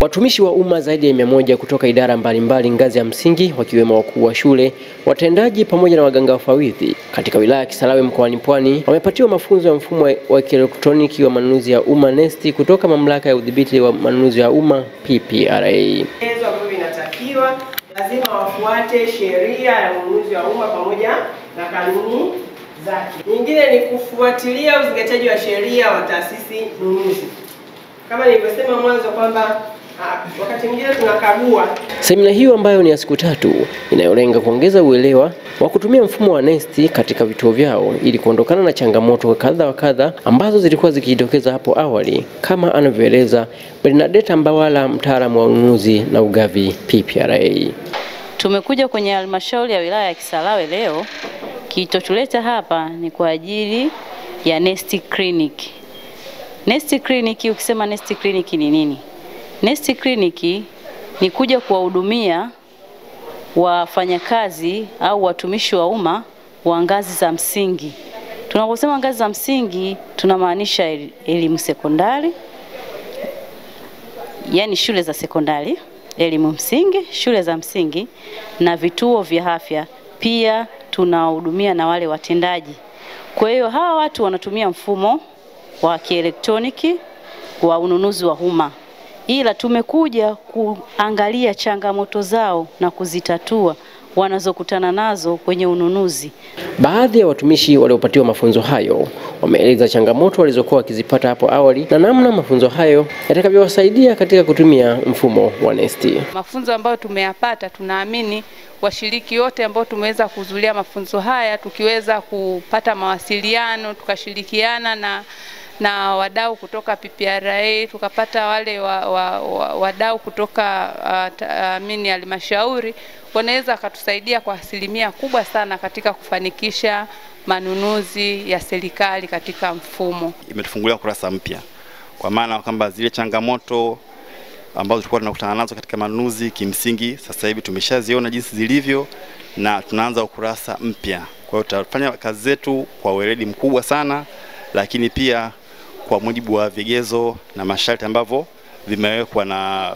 Watumishi wa umma zaidi ya 100 kutoka idara mbalimbali ngazi ya msingi wakiwemo wakuu wa shule, watendaji pamoja na waganga wafawidhi katika wilaya ya Kisarawe mkoani Pwani wamepatiwa mafunzo ya mfumo wa kielektroniki wa manunuzi ya umma NeST kutoka Mamlaka ya Udhibiti wa Manunuzi ya Umma PPRA. Vigezo ambavyo vinatakiwa lazima wafuate sheria ya ununuzi wa umma pamoja na kanuni zake. Nyingine ni kufuatilia uzingatiaji wa sheria wa taasisi nunuzi. Kama nilivyosema mwanzo kwamba wakati mwingine tunakagua. Semina hiyo ambayo ni ya siku 3 inayolenga kuongeza uelewa wa kutumia mfumo wa NeST katika vituo vyao ili kuondokana na changamoto kadha wa kadha ambazo zilikuwa zikijitokeza hapo awali, kama anavyoeleza Bernadetta Mbawala, mtaalamu wa ununuzi na ugavi PPRA. Tumekuja kwenye halmashauri ya wilaya ya Kisarawe leo. Kilichotuleta hapa ni kwa ajili ya NeST Clinic. NeST Clinic, ukisema NeST Clinic ni nini? NeST Clinic ni kuja kuwahudumia wafanyakazi au watumishi wa umma wa ngazi za msingi. Tunaposema ngazi za msingi tunamaanisha elimu sekondari, yani shule za sekondari, elimu msingi, shule za msingi na vituo vya afya. Pia tunahudumia na wale watendaji. Kwa hiyo hawa watu wanatumia mfumo wa kielektroniki wa ununuzi wa umma. Ila tumekuja kuangalia changamoto zao na kuzitatua wanazokutana nazo kwenye ununuzi. Baadhi ya watumishi waliopatiwa mafunzo hayo wameeleza changamoto walizokuwa wakizipata hapo awali na namna mafunzo hayo yatakavyowasaidia katika kutumia mfumo wa NeST. Mafunzo ambayo tumeyapata, tunaamini washiriki wote ambao tumeweza kuhudhuria mafunzo haya tukiweza kupata mawasiliano, tukashirikiana na wadau kutoka PPRA, tukapata wale wadau kutoka halmashauri, wanaweza kutusaidia kwa asilimia kubwa sana katika kufanikisha manunuzi ya serikali katika mfumo. Imetufungulia kurasa mpya, kwa maana kwamba zile changamoto ambazo tulikuwa tunakutana nazo katika manunuzi kimsingi sasa hivi tumeshaziona jinsi zilivyo na tunaanza ukurasa mpya. Kwa hiyo tutafanya kazi zetu kwa weledi mkubwa sana, lakini pia kwa mujibu wa vigezo na masharti ambavyo vimewekwa na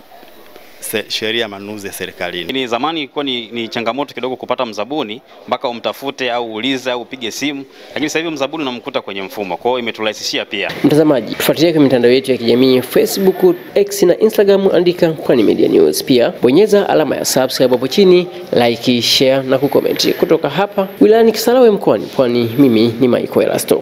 sheria ya manunuzi ya serikalini. Ni zamani ilikuwa ni changamoto kidogo kupata mzabuni mpaka umtafute au uulize au upige simu, lakini sasa hivi mzabuni unamkuta kwenye mfumo. Kwa hiyo imeturahisishia pia. Mtazamaji, tufuatilie kwa mitandao yetu ya kijamii Facebook, X na Instagram, andika Pwani Media News. Pia bonyeza alama ya subscribe hapo chini, like, share na kucomment. Kutoka hapa wilayani Kisarawe mkoani Pwani, mimi ni Michael Elasto.